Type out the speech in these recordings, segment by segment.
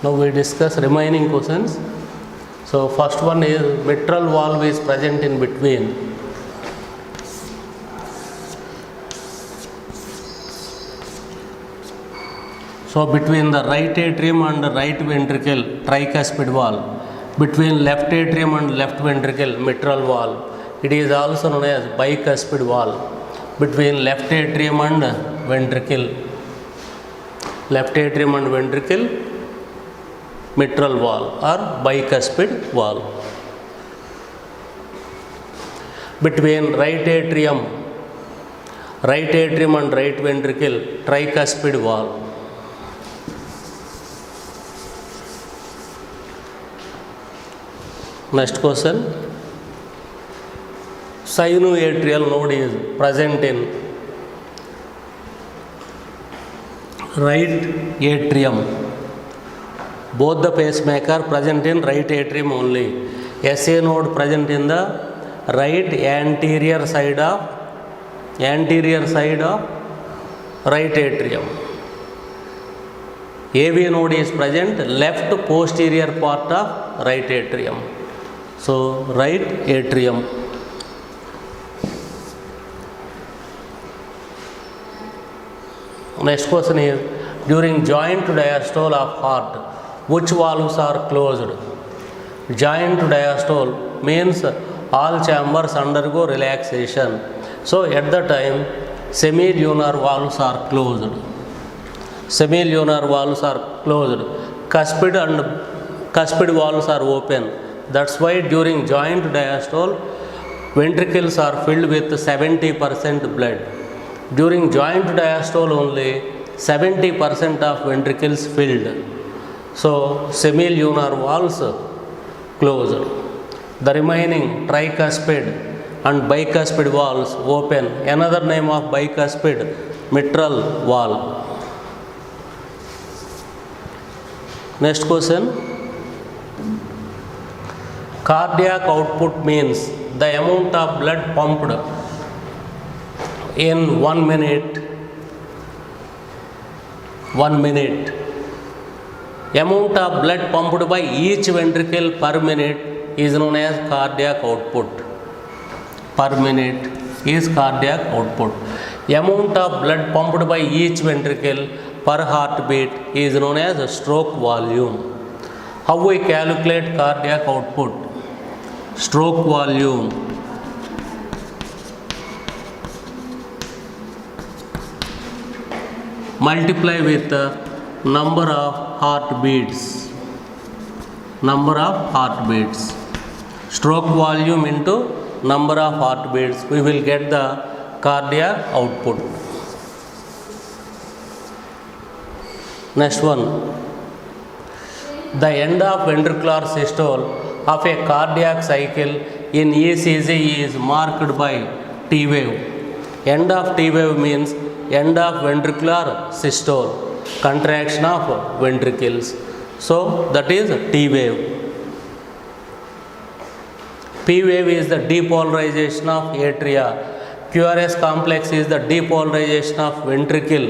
Now we discuss remaining questions. So first one is mitral valve is present in between. So between the right atrium and the right ventricle, tricuspid valve. Between left atrium and left ventricle, mitral valve. It is also known as bicuspid valve. Between left atrium and ventricle, mitral valve or bicuspid valve. Between right atrium and right ventricle, tricuspid valve. Next question. Sinoatrial node is present in right atrium. Both the pacemaker present in right atrium only. SA node present in the right anterior side of right atrium. AV node is present left posterior part of right atrium. So right atrium. Next question is, during joint diastole of heart, which valves are closed? Joint diastole means all chambers undergo relaxation. So at the time, semilunar valves are closed. Cuspid valves are open. That's why during joint diastole, ventricles are filled with 70% blood. During joint diastole only, 70% of ventricles filled. So semilunar valves closed. The remaining tricuspid and bicuspid valves open. Another name of bicuspid, mitral valve. Next question. Cardiac output means the amount of blood pumped in 1 minute. Amount of blood pumped by each ventricle per minute is known as cardiac output. Per minute is cardiac output. Amount of blood pumped by each ventricle per heartbeat is known as stroke volume. How we calculate cardiac output? Stroke volume multiply with the number of heartbeats. Stroke volume into number of heartbeats, we will get the cardiac output. Next one. The end of ventricular systole of a cardiac cycle in ECG is marked by T wave. End of T wave means end of ventricular systole, contraction of ventricles. So that is T wave. P wave is the depolarization of atria. QRS complex is the depolarization of ventricle.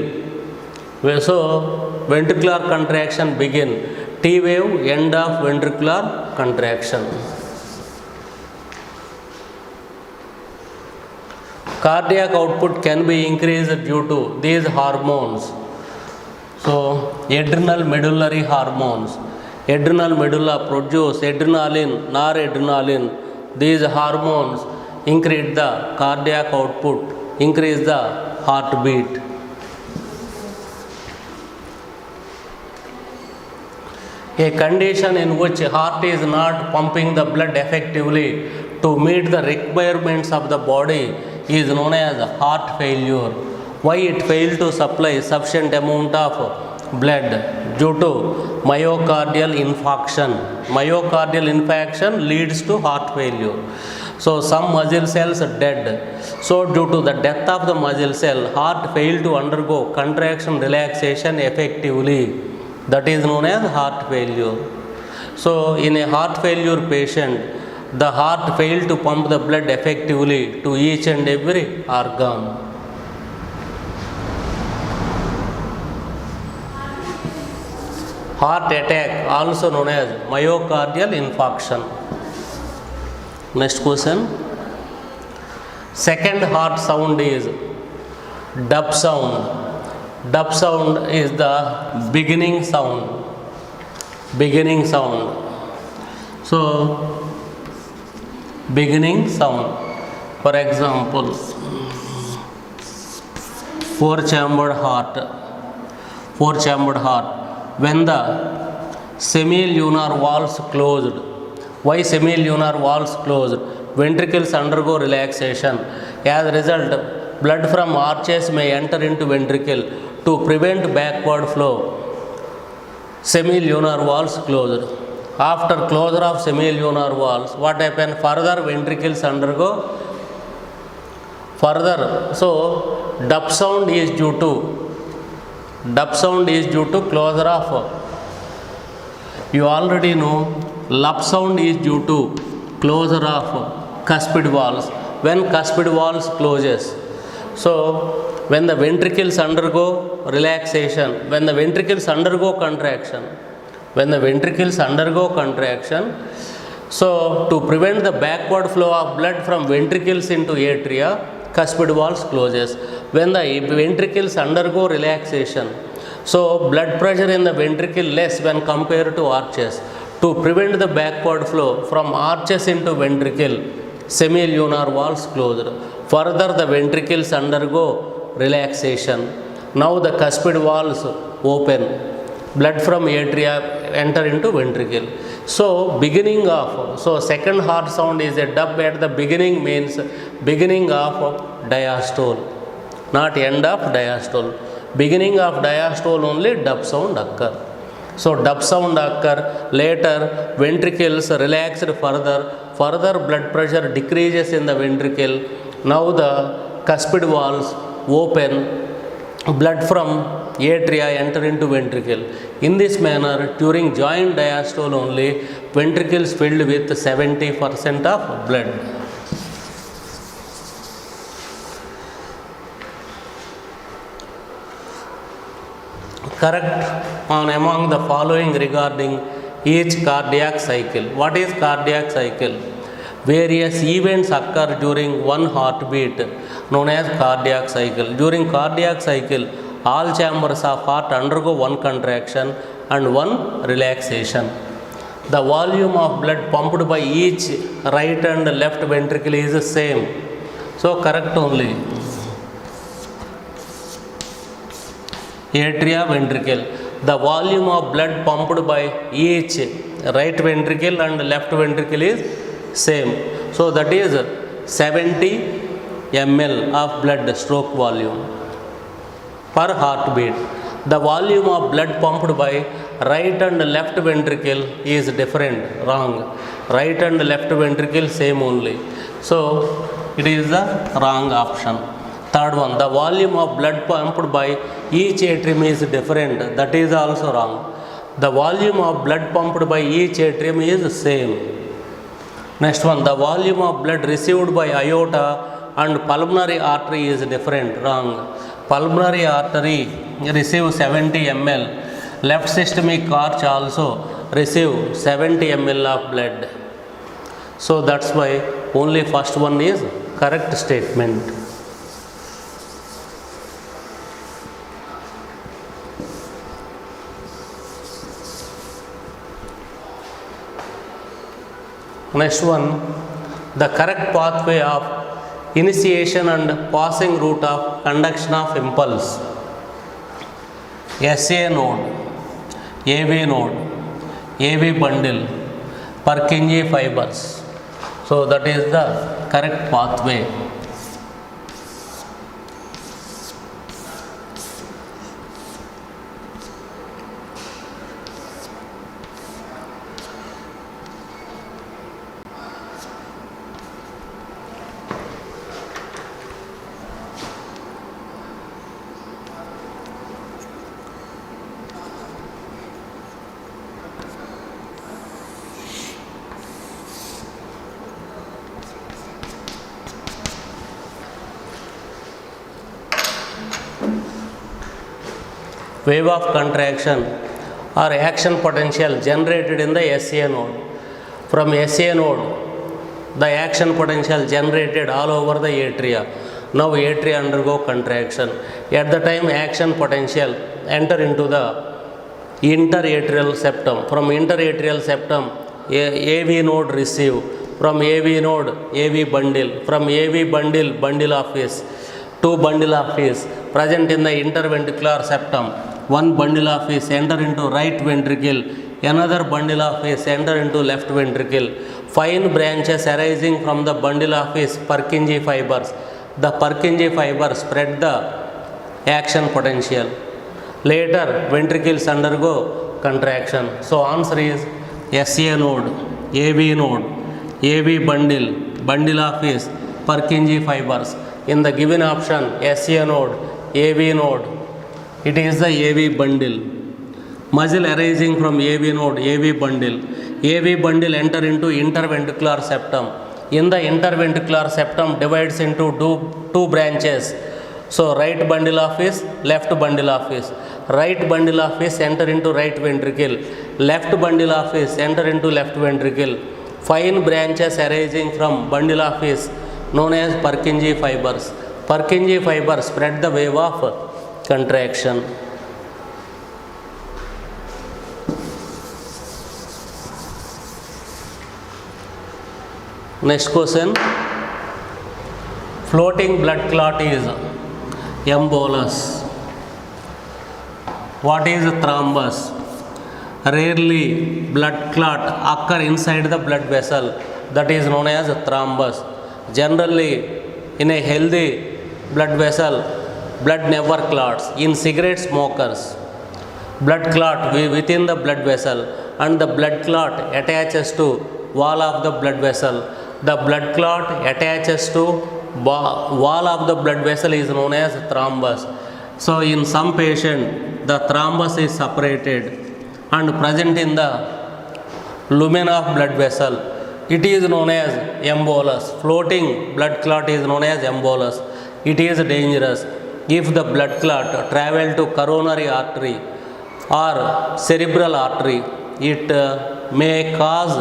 So ventricular contraction begin. T wave, end of ventricular contraction. Cardiac output can be increased due to these hormones. So adrenal medullary hormones. Adrenal medulla produce adrenaline, noradrenaline. These hormones increase the cardiac output, increase the heartbeat. A condition in which heart is not pumping the blood effectively to meet the requirements of the body is known as heart failure. Why it fails to supply sufficient amount of blood? Due to myocardial infarction. Myocardial infarction leads to heart failure. So some muscle cells are dead. So due to the death of the muscle cell, heart failed to undergo contraction relaxation effectively. That is known as heart failure. So in a heart failure patient, the heart failed to pump the blood effectively to each and every organ. heart attack, also known as myocardial infarction. Next question. Second heart sound is dub sound. Dub sound is the beginning sound. Beginning sound. So, beginning sound. For example, four-chambered heart. Four-chambered heart. When the semilunar valves closed. Why semilunar valves closed? Ventricles undergo relaxation. As a result, blood from arches may enter into ventricle. To prevent backward flow, semilunar valves closed. After closure of semilunar valves, what happens? Further ventricles undergo further. So, dub sound is due to closure of. You already know lub sound is due to closure of cuspid valves. When cuspid valves closes, so when the ventricles undergo relaxation, when the ventricles undergo contraction, so to prevent the backward flow of blood from ventricles into atria, cuspid valves closes. When the ventricles undergo relaxation, so blood pressure in the ventricle less when compared to arches. To prevent the backward flow from arches into ventricle, semilunar valves closed. Further, the ventricles undergo relaxation. Now the cuspid valves open. Blood from atria enter into ventricle. So second heart sound is a dub at the beginning, means beginning of diastole, not end of diastole. Beginning of diastole only dub sound occur. So dub sound occur. Later ventricles relaxed further blood pressure decreases in the ventricle. Now the cuspid valves open, blood from atria enter into ventricle. In this manner, during joint diastole only, ventricles filled with 70% of blood. Correct on among the following regarding each cardiac cycle. What is cardiac cycle? Various events occur during one heartbeat, known as cardiac cycle. During cardiac cycle, all chambers of heart undergo one contraction and one relaxation. The volume of blood pumped by each right and left ventricle is the same. So correct only. Atria, ventricle. The volume of blood pumped by each right ventricle and left ventricle is same. So that is 70 ml of blood stroke volume per heartbeat. The volume of blood pumped by right and left ventricle is different, wrong. Right and left ventricle same only. So it is the wrong option. Third one, the volume of blood pumped by each atrium is different. That is also wrong. The volume of blood pumped by each atrium is same. Next one, the volume of blood received by aorta and pulmonary artery is different. Wrong. Pulmonary artery receives 70 ml. Left systemic arch also receive 70 ml of blood. So that's why only first one is correct statement. Next one, the correct pathway of initiation and passing route of conduction of impulse. SA node, AV node, AV bundle, Purkinje fibers. So that is the correct pathway. Wave of contraction or action potential generated in the SA node. From SA node, the action potential generated all over the atria. Now atria undergo contraction. At the time action potential enter into the interatrial septum. From interatrial septum, AV node receive. From AV node, AV bundle. From AV bundle, bundle of phase. Two bundle of phase present in the interventricular septum. One bundle of phase enter into right ventricle. Another bundle of phase enter into left ventricle. Fine branches arising from the bundle of phase Purkinje fibers. The Purkinje fibers spread the action potential. Later, ventricles undergo contraction. So, answer is SA node, AV node, AV bundle, bundle of phase, Purkinje fibers. In the given option, SA node, AV node, it is the AV bundle. Muscle arising from AV node, AV bundle. AV bundle enter into interventricular septum. In the interventricular septum divides into two branches. So, right bundle of phase, left bundle of phase. Right bundle of phase enter into right ventricle. Left bundle of phase enter into left ventricle. Fine branches arising from bundle of phase known as Purkinje fibers. Purkinje fibers spread the wave of contraction. Next question. Floating blood clot is embolus. What is thrombus? Rarely blood clot occur inside the blood vessel, that is known as thrombus. Generally in a healthy blood vessel, blood never clots. In cigarette smokers, blood clot within the blood vessel and the blood clot attaches to wall of the blood vessel. The blood clot attaches to wall of the blood vessel is known as thrombus. So in some patient, the thrombus is separated and present in the lumen of blood vessel. It is known as embolus. Floating blood clot is known as embolus. It is dangerous. If the blood clot travel to coronary artery or cerebral artery, it may cause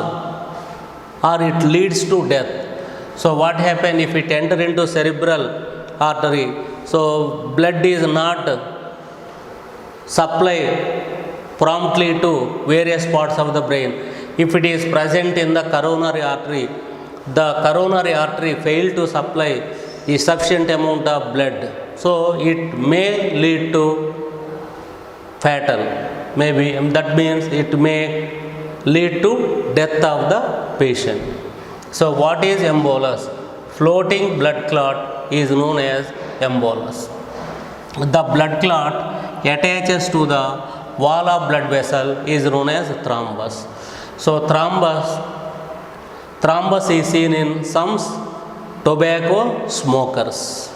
or it leads to death. So what happens if it enter into cerebral artery? So blood is not supplied promptly to various parts of the brain. If it is present in the coronary artery fail to supply a sufficient amount of blood. So it may lead to fatal. Maybe that means it may lead to death of the patient. So what is embolus? Floating blood clot is known as embolus. The blood clot attaches to the wall of blood vessel is known as thrombus. So thrombus is seen in some tobacco smokers.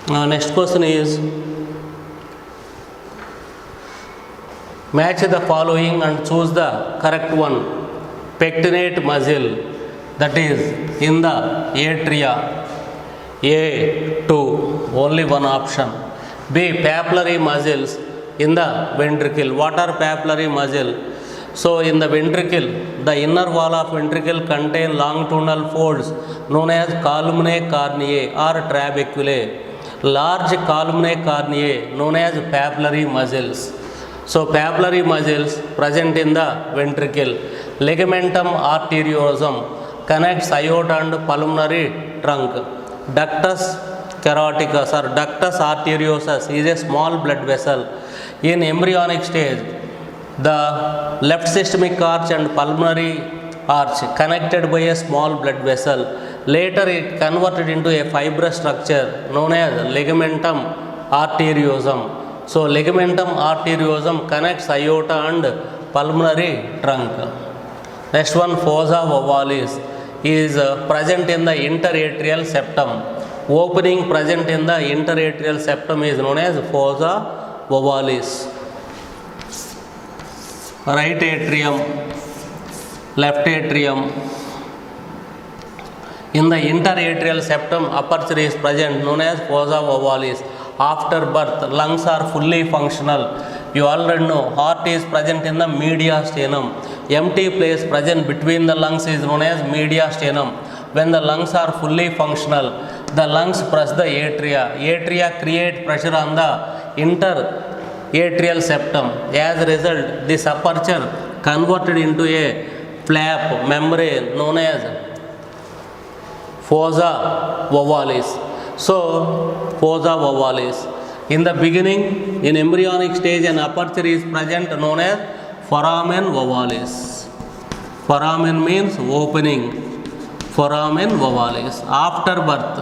Now next question is, match the following and choose the correct one. Pectinate muscle, that is in the atria. A2, only one option. B, papillary muscles in the ventricle. What are papillary muscle? So in the ventricle, the inner wall of ventricle contain longitudinal folds known as columnae carneae or trabeculae. Large columnae carneae known as papillary muscles. So papillary muscles present in the ventricle. Ligamentum arteriosum connects aorta and pulmonary trunk. Ductus caroticus or ductus arteriosus is a small blood vessel. In embryonic stage, the left systemic arch and pulmonary arch connected by a small blood vessel. Later it converted into a fibrous structure known as ligamentum arteriosum. So ligamentum arteriosum connects aorta and pulmonary trunk. Next one, fossa ovalis is present in the interatrial septum. Opening present in the interatrial septum is known as fossa ovalis. Right atrium, left atrium, In the interatrial septum, aperture is present known as fossa ovalis. After birth, lungs are fully functional. You already know heart is present in the mediastinum. Empty place present between the lungs is known as mediastinum. When the lungs are fully functional, the lungs press the atria. Atria create pressure on the interatrial septum. As a result, this aperture converted into a flap membrane known as fossa ovalis. So, fossa ovalis. In the beginning, in embryonic stage, an aperture is present known as foramen ovalis. Foramen means opening. Foramen ovalis. After birth,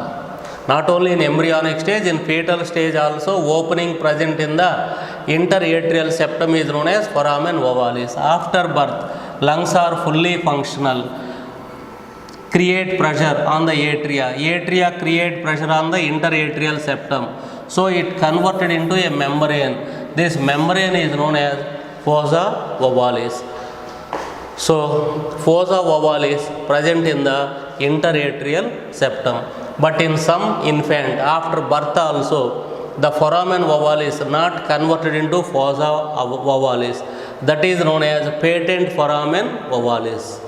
not only in embryonic stage, in fetal stage also, opening present in the interatrial septum is known as foramen ovalis. After birth, lungs are fully functional. Create pressure on the atria. Atria create pressure on the interatrial septum. So it converted into a membrane. This membrane is known as fossa ovalis. So fossa ovalis present in the interatrial septum. But in some infant after birth also, the foramen ovalis not converted into fossa ovalis. That is known as patent foramen ovalis.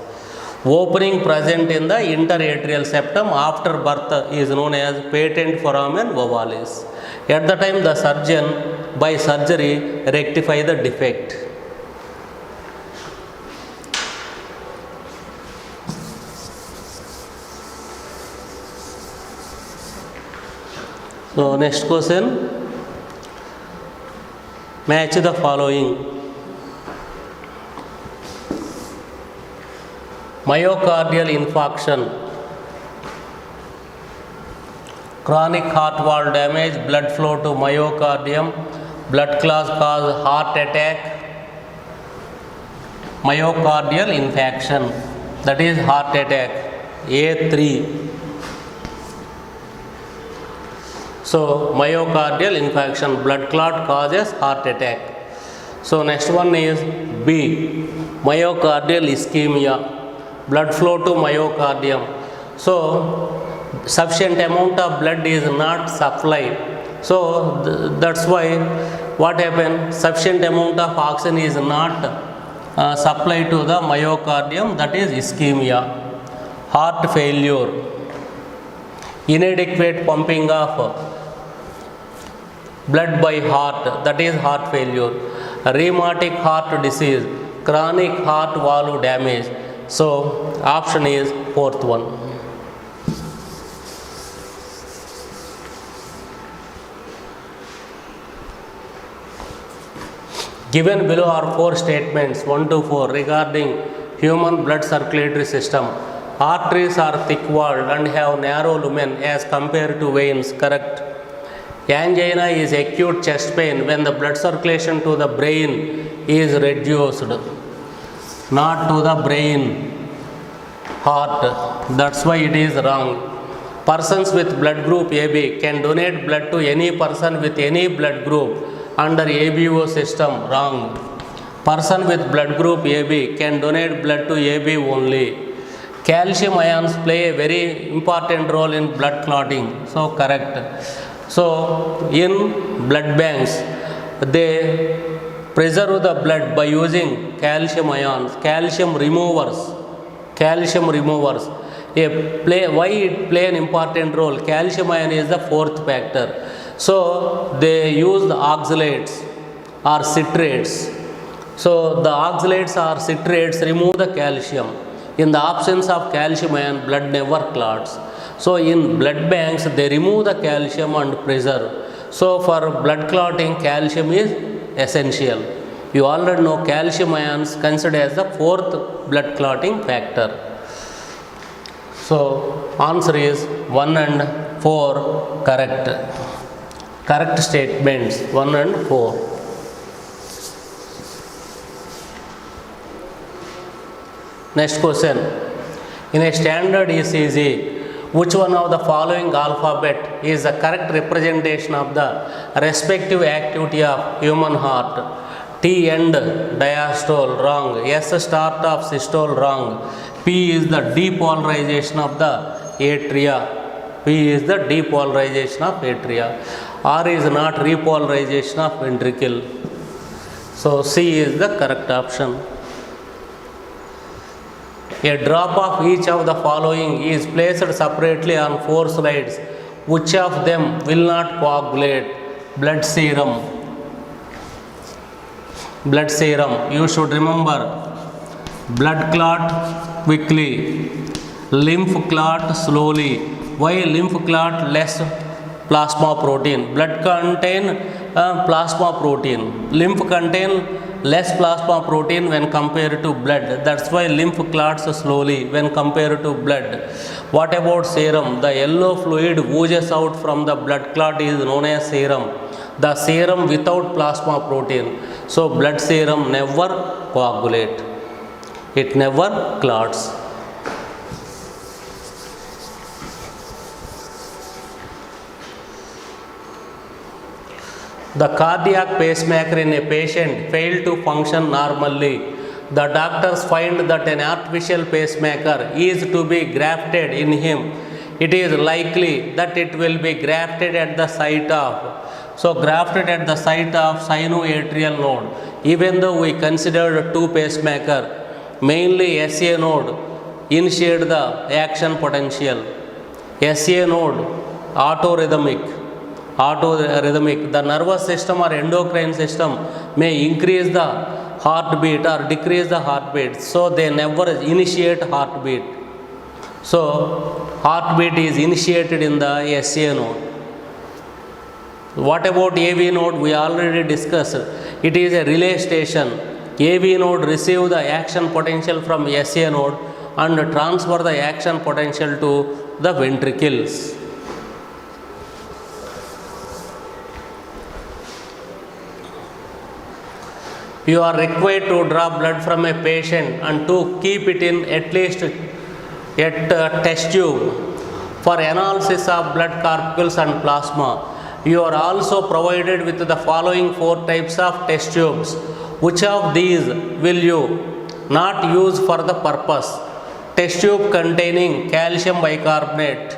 Opening present in the interatrial septum after birth is known as patent foramen ovalis. At the time, the surgeon by surgery rectify the defect. So next question, match the following. Myocardial infarction, chronic heart wall damage, blood flow to myocardium, blood clots cause heart attack, myocardial infarction, that is heart attack, A3. So myocardial infarction, blood clot causes heart attack. So next one is B, myocardial ischemia, blood flow to myocardium. So sufficient amount of blood is not supplied. So that's why what happened, sufficient amount of oxygen is not supplied to the myocardium, that is ischemia. Heart failure, inadequate pumping of blood by heart, that is heart failure. Rheumatic heart disease, chronic heart valve damage. So option is fourth one. Given below are four statements 1 to 4 regarding human blood circulatory system. Arteries are thick walled and have narrow lumen as compared to veins. Correct. Angina is acute chest pain when the blood circulation to the brain is reduced, not to the brain, heart. That's why it is wrong. Persons with blood group AB can donate blood to any person with any blood group under ABO system. Wrong. Person with blood group AB can donate blood to AB only. Calcium ions play a very important role in blood clotting. So correct. So in blood banks, they preserve the blood by using calcium ions, calcium removers. Why it play an important role? Calcium ion is the fourth factor. So they use the oxalates or citrates. So the oxalates or citrates remove the calcium. In the absence of calcium ion, blood never clots. So in blood banks, they remove the calcium and preserve. So for blood clotting, calcium is essential. You already know calcium ions considered as the fourth blood clotting factor. So answer is 1 and 4 correct. Correct statements 1 and 4. Next question. In a standard ECG, which one of the following alphabet is the correct representation of the respective activity of human heart? T end diastole, wrong. S start of systole, wrong. P is the depolarization of the atria. P is the depolarization of atria. R is not repolarization of ventricle. So C is the correct option. A drop of each of the following is placed separately on 4 slides. Which of them will not coagulate? Blood serum. Blood serum. You should remember blood clot quickly, lymph clot slowly. Why lymph clot? Less plasma protein. Blood contain plasma protein. Lymph contain less plasma protein when compared to blood. That's why lymph clots slowly when compared to blood. What about serum? The yellow fluid oozes out from the blood clot is known as serum. The serum without plasma protein. So blood serum never coagulate. It never clots. The cardiac pacemaker in a patient failed to function normally. The doctors find that an artificial pacemaker is to be grafted in him. It is likely that it will be grafted at the site of, so grafted at the site of sinoatrial node. Even though we considered 2 pacemaker, mainly SA node initiate the action potential. SA node autorhythmic. The nervous system or endocrine system may increase the heartbeat or decrease the heartbeat. So they never initiate heartbeat. So heartbeat is initiated in the SA node. What about AV node? We already discussed. It is a relay station. AV node receive the action potential from SA node and transfer the action potential to the ventricles. You are required to draw blood from a patient and to keep it in at least at test tube for analysis of blood corpuscles and plasma. You are also provided with the following 4 types of test tubes. Which of these will you not use for the purpose? Test tube containing calcium bicarbonate,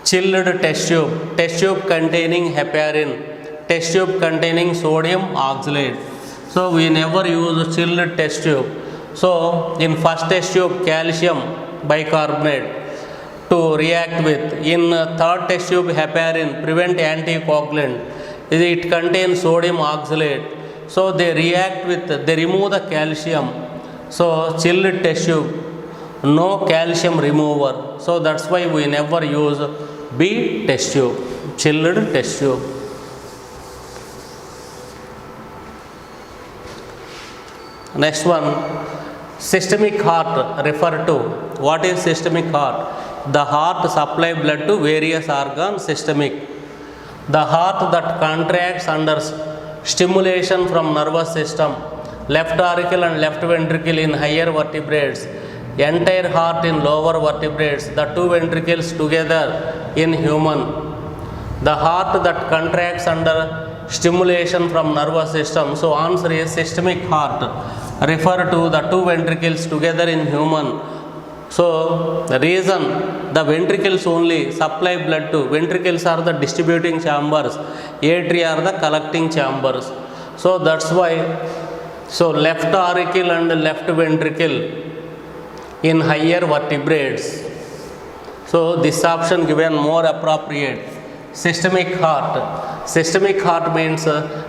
chilled test tube containing heparin, test tube containing sodium oxalate. So we never use chilled test tube. So in first test tube calcium bicarbonate to react with. In third test tube heparin prevent anticoagulant. It contains sodium oxalate. So they react with, they remove the calcium. So chilled test tube, no calcium remover. So that's why we never use B test tube, chilled test tube. Next one, systemic heart refer to. What is systemic heart? The heart supply blood to various organs. Systemic. The heart that contracts under stimulation from nervous system, left auricle and left ventricle in higher vertebrates, entire heart in lower vertebrates, the 2 ventricles together in human. The heart that contracts under stimulation from nervous system. So answer is systemic heart. Refer to the 2 ventricles together in human. So the reason the ventricles only supply blood to, ventricles are the distributing chambers, atria are the collecting chambers. So that's why, so left auricle and left ventricle in higher vertebrates. So this option given more appropriate. Systemic heart. Systemic heart means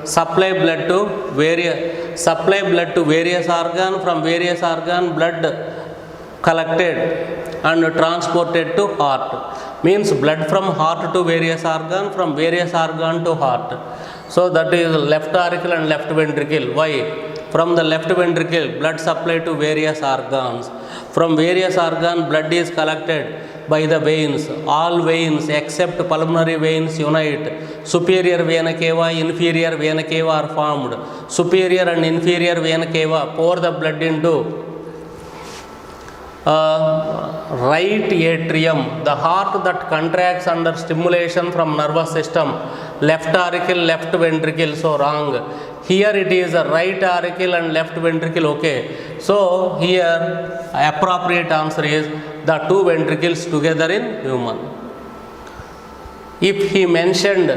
supply blood to various organ, from various organ blood collected and transported to heart. Means blood from heart to various organ, from various organ to heart. So that is left auricle and left ventricle. Why? From the left ventricle blood supply to various organs. From various organ blood is collected by the veins. All veins except pulmonary veins unite. Superior vena cava, inferior vena cava are formed. Superior and inferior vena cava pour the blood into right atrium. The heart that contracts under stimulation from nervous system, left auricle, left ventricle. So wrong. Here it is a right auricle and left ventricle. Okay. So here appropriate answer is the two ventricles together in human. If he mentioned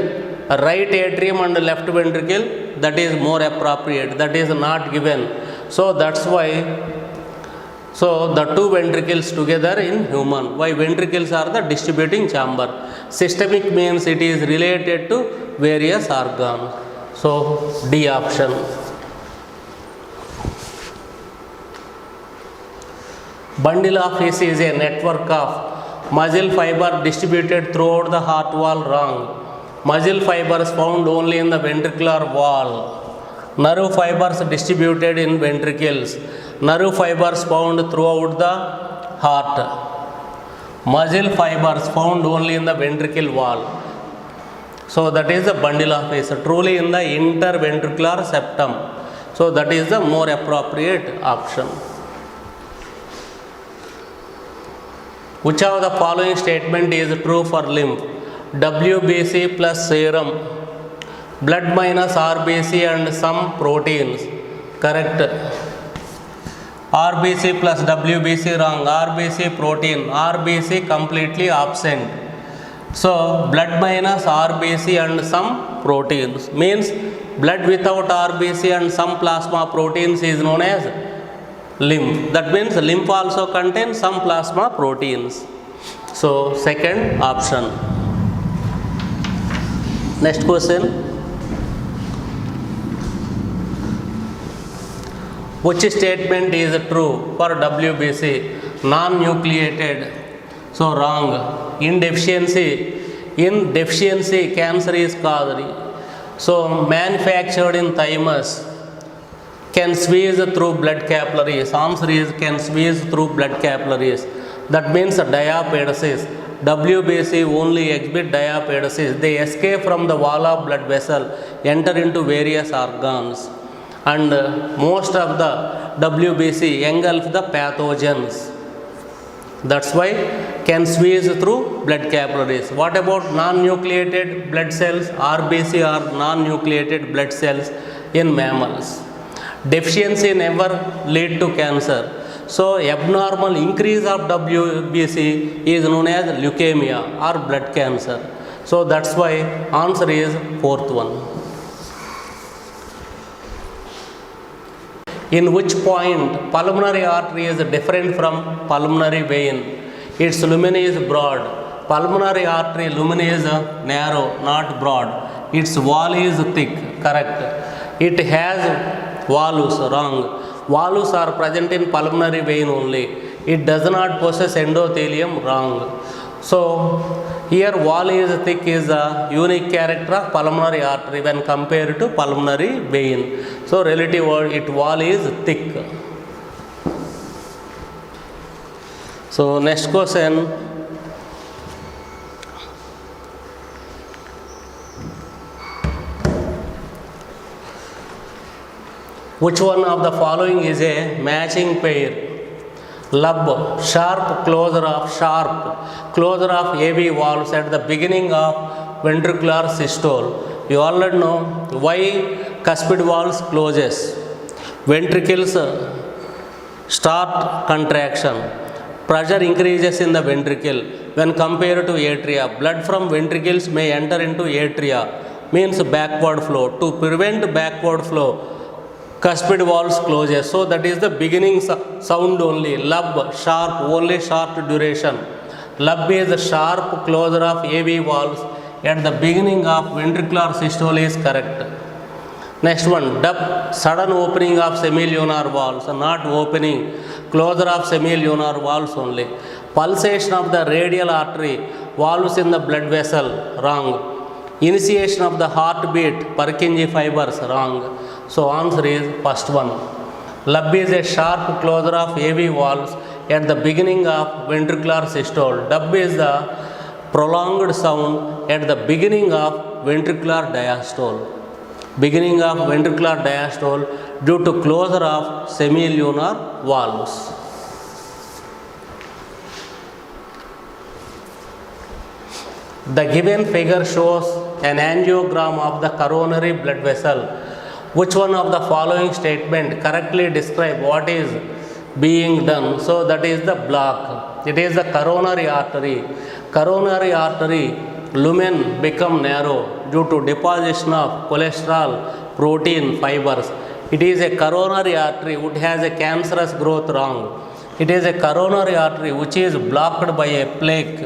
right atrium and left ventricle, that is more appropriate, that is not given. So that's why, so the two ventricles together in human. Why? Ventricles are the distributing chamber. Systemic means it is related to various organs. So D option. Bundle of his is a network of muscle fiber distributed throughout the heart wall. Wrong. Muscle fibers found only in the ventricular wall. Nerve fibers distributed in ventricles. Nerve fibers found throughout the heart. Muscle fibers found only in the ventricle wall. So that is the bundle of his, truly in the interventricular septum. So that is the more appropriate option. Which of the following statement is true for lymph? WBC plus serum, blood minus RBC and some proteins. Correct. RBC plus WBC wrong. RBC protein. RBC completely absent. So blood minus RBC and some proteins means blood without RBC and some plasma proteins is known as lymph. That means lymph also contains some plasma proteins. So second option. Next question. Which statement is true for WBC? Non-nucleated. So wrong. In deficiency cancer is caused. So manufactured in thymus can squeeze through blood capillaries. Answer is can squeeze through blood capillaries. That means diapedesis. WBC only exhibit diapedesis. They escape from the wall of blood vessel, enter into various organs, and most of the WBC engulf the pathogens. That's why can squeeze through blood capillaries. What about non-nucleated blood cells? RBC are non-nucleated blood cells in mammals. Deficiency never lead to cancer. So abnormal increase of WBC is known as leukemia or blood cancer. So that's why answer is fourth one. In which point pulmonary artery is different from pulmonary vein? Its lumen is broad. Pulmonary artery lumen is narrow, not broad. Its wall is thick. Correct. It has volus. Wrong. Volus are present in pulmonary vein only. It does not possess endothelium. Wrong. So here wall is thick is a unique character of pulmonary artery when compared to pulmonary vein. So relative it wall is thick. So next question. Which one of the following is a matching pair? Lub, sharp closure of AV valves at the beginning of ventricular systole. You already know why cuspid valves closes. Ventricles start contraction. Pressure increases in the ventricle when compared to atria. Blood from ventricles may enter into atria, means backward flow. To prevent backward flow, cuspid valves closes. So that is the beginning sound only. Lub, sharp, only short duration. Lub is the sharp closure of AV valves at the beginning of ventricular systole is correct. Next one, dub, sudden opening of semilunar valves, not opening, closure of semilunar valves only. Pulsation of the radial artery, valves in the blood vessel, wrong. Initiation of the heartbeat, Purkinje fibers, wrong. So answer is first one. Lub is a sharp closure of AV valves at the beginning of ventricular systole. Dub is the prolonged sound at the beginning of ventricular diastole. Beginning of ventricular diastole due to closure of semilunar valves. The given figure shows an angiogram of the coronary blood vessel. Which one of the following statement correctly describe what is being done? So that is the block. It is the coronary artery. Coronary artery lumen become narrow due to deposition of cholesterol, protein, fibers. It is a coronary artery which has a cancerous growth wrong. It is a coronary artery which is blocked by a plaque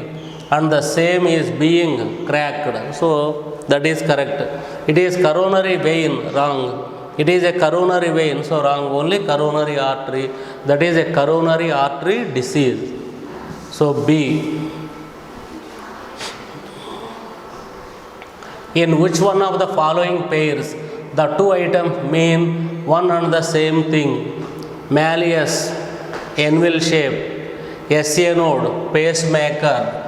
and the same is being cracked. So that is correct. It is coronary vein wrong. It is a coronary vein, so wrong. Only coronary artery. That is a coronary artery disease. So B. In which one of the following pairs the two items mean one and the same thing? Malleus, anvil shape, SA node, pacemaker.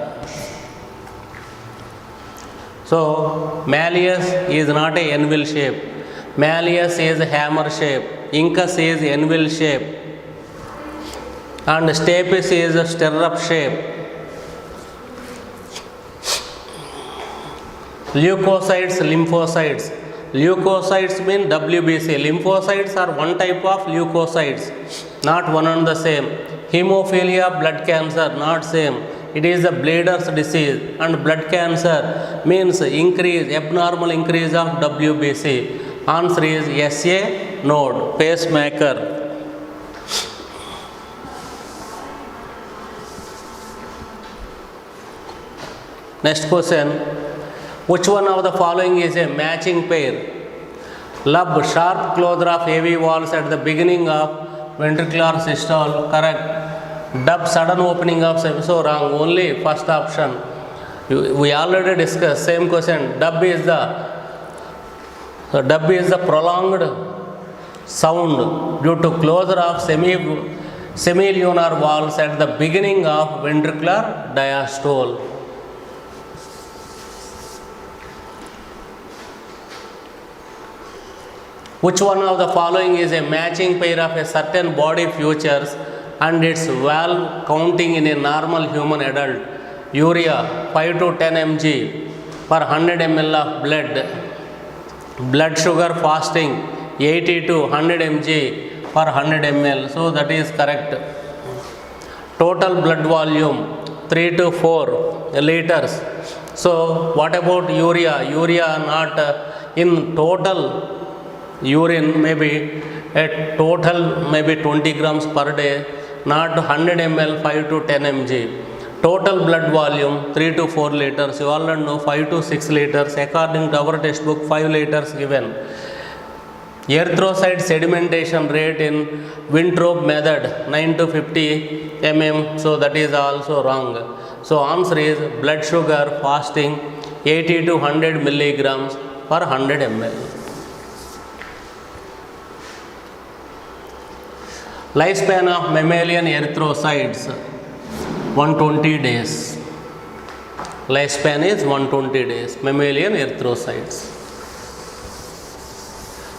So malleus is not a anvil shape. Malleus is a hammer shape. Incus is anvil shape. And stapes is a stirrup shape. Leukocytes, lymphocytes. Leukocytes mean WBC. Lymphocytes are one type of leukocytes, not one and the same. Hemophilia, blood cancer, not same. It is a Bladder's disease, and blood cancer means abnormal increase of WBC. Answer is SA node, pacemaker. Next question. Which one of the following is a matching pair? Lub, sharp closure of AV valves at the beginning of ventricular systole. Correct. Dub, sudden opening of so wrong. Only first option. We already discussed same question. Dub is the prolonged sound due to closure of semilunar valves at the beginning of ventricular diastole. Which one of the following is a matching pair of a certain body features and its valve counting in a normal human adult? Urea 5 to 10 mg per 100 ml of blood. Blood sugar fasting 80 to 100 mg per 100 ml. So that is correct. Total blood volume 3 to 4 liters. So what about urea? Urea not in total urine maybe at total maybe 20 grams per day, not 100 ml 5 to 10 mg. Total blood volume 3 to 4 liters. You all know 5 to 6 liters. According to our textbook 5 liters given. Erythrocyte sedimentation rate in Winthrop method 9 to 50 mm. So that is also wrong. So answer is blood sugar fasting 80 to 100 milligrams per 100 ml. Lifespan of mammalian erythrocytes 120 days. Lifespan is 120 days. Mammalian erythrocytes.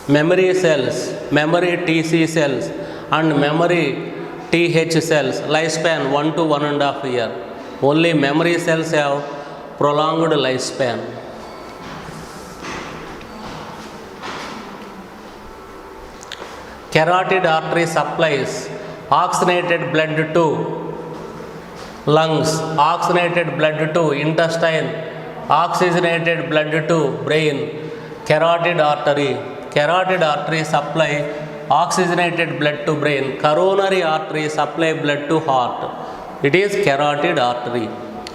Memory cells, memory TC cells and memory TH cells, lifespan 1 to 1.5 year. Only memory cells have prolonged lifespan. Carotid artery supplies oxygenated blood to lungs, oxygenated blood to intestine, oxygenated blood to brain. Carotid artery supply oxygenated blood to brain. Coronary artery supply blood to heart. It is carotid artery.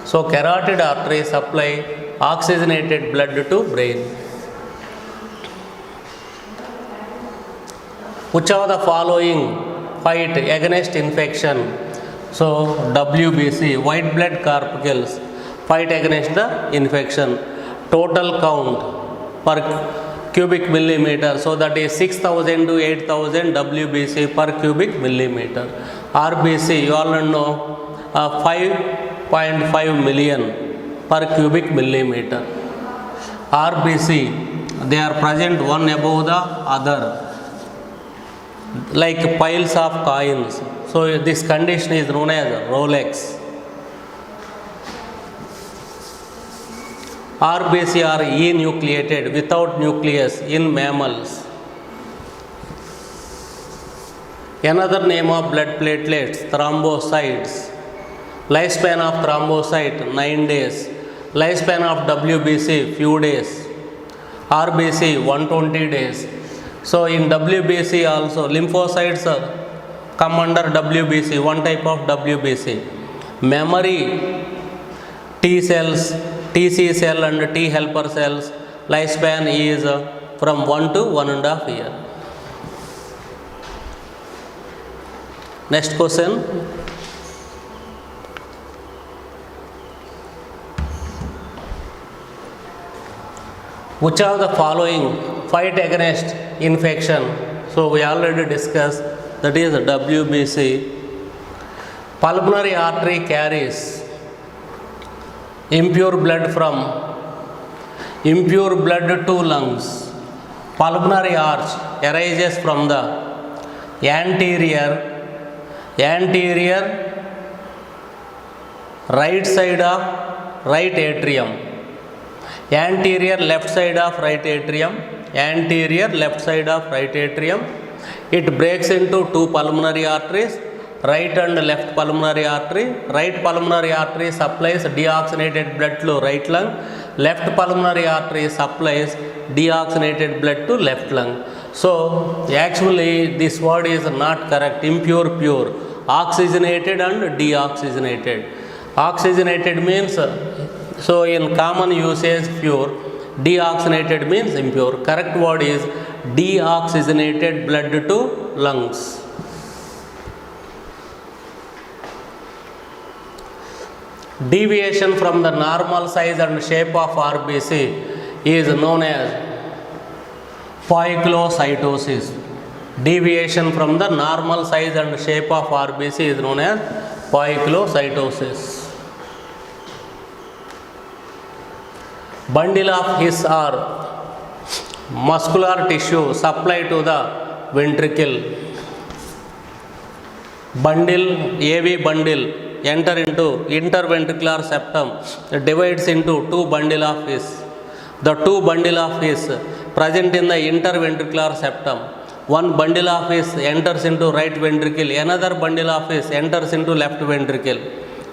So carotid artery supply oxygenated blood to brain. Which of the following fight against infection? So WBC, white blood corpuscles, fight against the infection. Total count per cubic millimeter, so that is 6,000 to 8,000 WBC per cubic millimeter. RBC, you all know 5.5 million per cubic millimeter. RBC, they are present one above the other, like piles of coins. So this condition is known as Rolex. RBC are enucleated without nucleus in mammals. Another name of blood platelets, thrombocytes. Lifespan of thrombocyte 9 days. Lifespan of WBC few days. RBC 120 days. So in WBC also lymphocytes come under WBC, one type of WBC. Memory T cells, TC cell and T helper cells lifespan is from 1 to 1.5 year. Next question. Which of the following fight against infection? So we already discussed, that is WBC. Pulmonary artery carries impure blood to lungs. Pulmonary arch arises from the anterior right side of right atrium. Anterior left side of right atrium. Anterior left side of right atrium. It breaks into two pulmonary arteries, right and left pulmonary artery. Right pulmonary artery supplies deoxygenated blood to right lung. Left pulmonary artery supplies deoxygenated blood to left lung. So actually this word is not correct. Impure, pure. Oxygenated and deoxygenated. Oxygenated means, so in common usage pure, deoxygenated means impure. Correct word is deoxygenated blood to lungs. Deviation from the normal size and shape of RBC is known as poikilocytosis. Deviation from the normal size and shape of RBC is known as poikilocytosis. Bundle of his or muscular tissue supply to the ventricle. Bundle, AV bundle enter into interventricular septum. It divides into two bundle of his. The two bundle of his present in the interventricular septum. One bundle of his enters into right ventricle. Another bundle of his enters into left ventricle.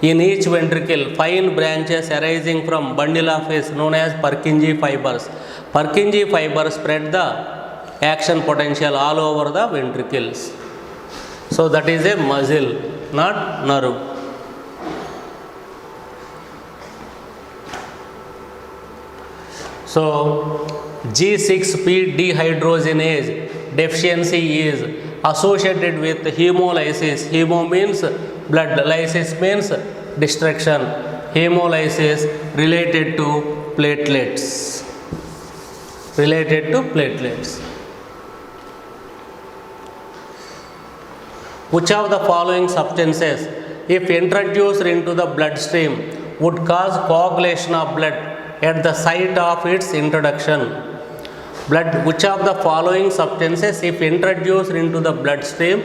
In each ventricle, fine branches arising from bundle of his known as Purkinje fibers. Purkinje fibers spread the action potential all over the ventricles. So that is a muscle, not nerve. So G6P dehydrogenase deficiency is associated with hemolysis. Hemo means blood, lysis means destruction. Hemolysis related to platelets. Which of the following substances, if introduced into the bloodstream, would cause coagulation of blood at the site of its introduction? Which of the following substances, if introduced into the bloodstream,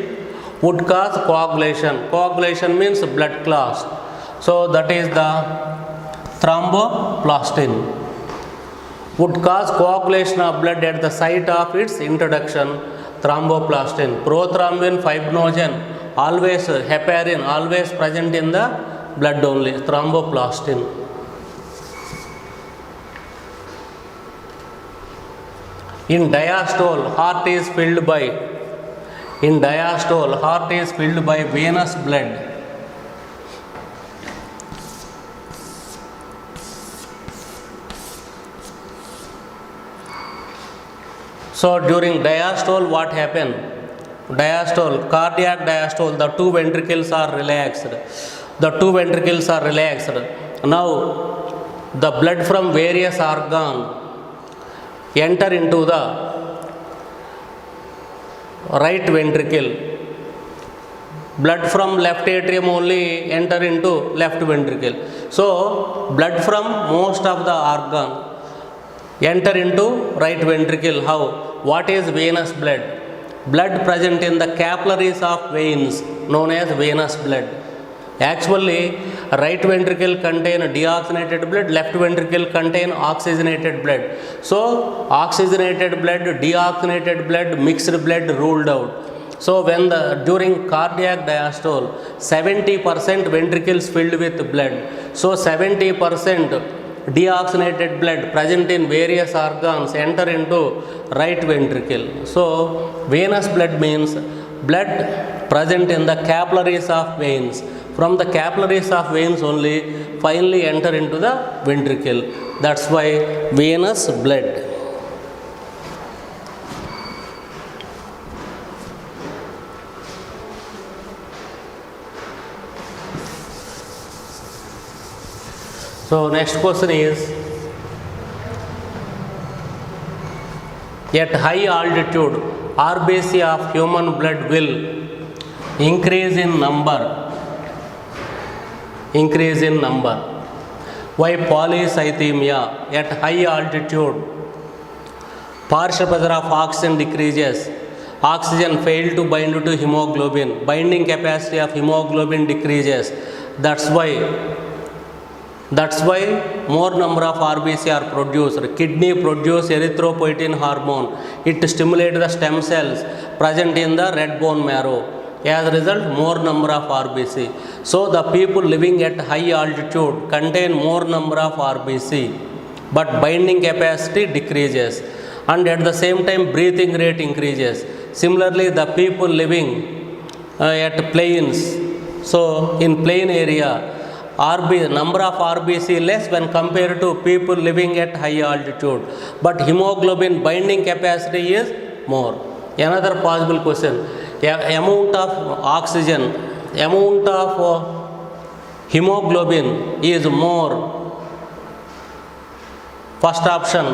would cause coagulation? Coagulation means blood clots. So that is the thromboplastin. Would cause coagulation of blood at the site of its introduction, thromboplastin. Prothrombin, fibrinogen, always heparin, always present in the blood only, thromboplastin. In diastole, heart is filled by venous blood. So during diastole what happened? Cardiac diastole, the two ventricles are relaxed. Now the blood from various organs enter into the right ventricle. Blood from left atrium only enter into left ventricle. So blood from most of the organ enter into right ventricle. How? What is venous blood? Blood present in the capillaries of veins known as venous blood. Actually, right ventricle contain deoxygenated blood, left ventricle contain oxygenated blood. So, oxygenated blood, deoxygenated blood, mixed blood ruled out. So when during cardiac diastole, 70% ventricles filled with blood. So 70% deoxygenated blood present in various organs enter into right ventricle. So venous blood means blood present in the capillaries of veins. From the capillaries of veins only finally enter into the ventricle. That's why venous blood. So next question is, at high altitude RBC of human blood will increase in number. Why polycythemia? At high altitude partial pressure of oxygen decreases. Oxygen fail to bind to hemoglobin. Binding capacity of hemoglobin decreases. That's why more number of RBC are produced. Kidney produce erythropoietin hormone. It stimulates the stem cells present in the red bone marrow. As a result, more number of RBC. So the people living at high altitude contain more number of RBC, but binding capacity decreases, and at the same time breathing rate increases. Similarly, the people living at plains, so in plain area, number of RBC less when compared to people living at high altitude, but hemoglobin binding capacity is more. Another possible question, amount of oxygen, amount of hemoglobin is more. First option,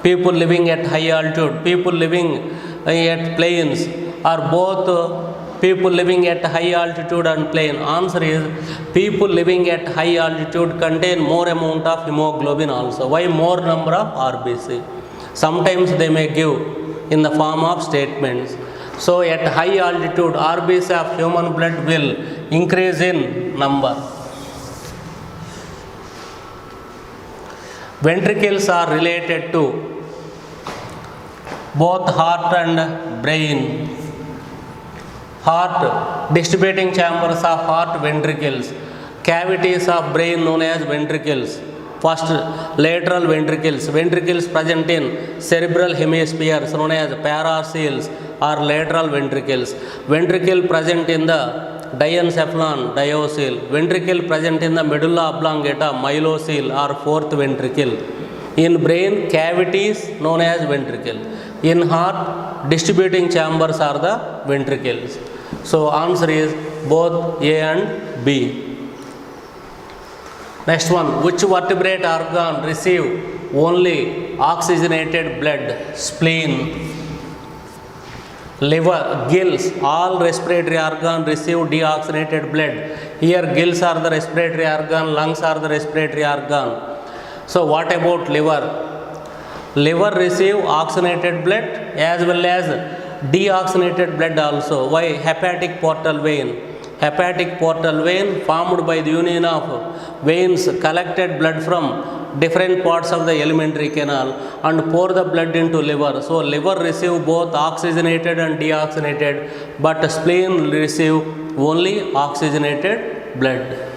people living at high altitude, people living at plains, or both people living at high altitude and plain. Answer is, people living at high altitude contain more amount of hemoglobin also. Why? More number of RBC. Sometimes they may give in the form of statements. So at high altitude RBC of human blood will increase in number. Ventricles are related to both heart and brain. Heart, distributing chambers of heart, ventricles. Cavities of brain known as ventricles. First, lateral ventricles. Ventricles present in cerebral hemispheres known as paraseals or lateral ventricles. Ventricle present in the diencephalon, diocele. Ventricle present in the medulla oblongata, myelocele or fourth ventricle. In brain, cavities known as ventricle. In heart, distributing chambers are the ventricles. So answer is both A and B. Next one, which vertebrate organ receive only oxygenated blood? Spleen. Liver, gills, all respiratory organs receive deoxygenated blood. Here gills are the respiratory organ, lungs are the respiratory organ. So what about liver? Liver receive oxygenated blood as well as deoxygenated blood also. Why? Hepatic portal vein. Hepatic portal vein formed by the union of veins collected blood from different parts of the alimentary canal and pour the blood into liver. So liver receive both oxygenated and deoxygenated, but spleen receive only oxygenated blood.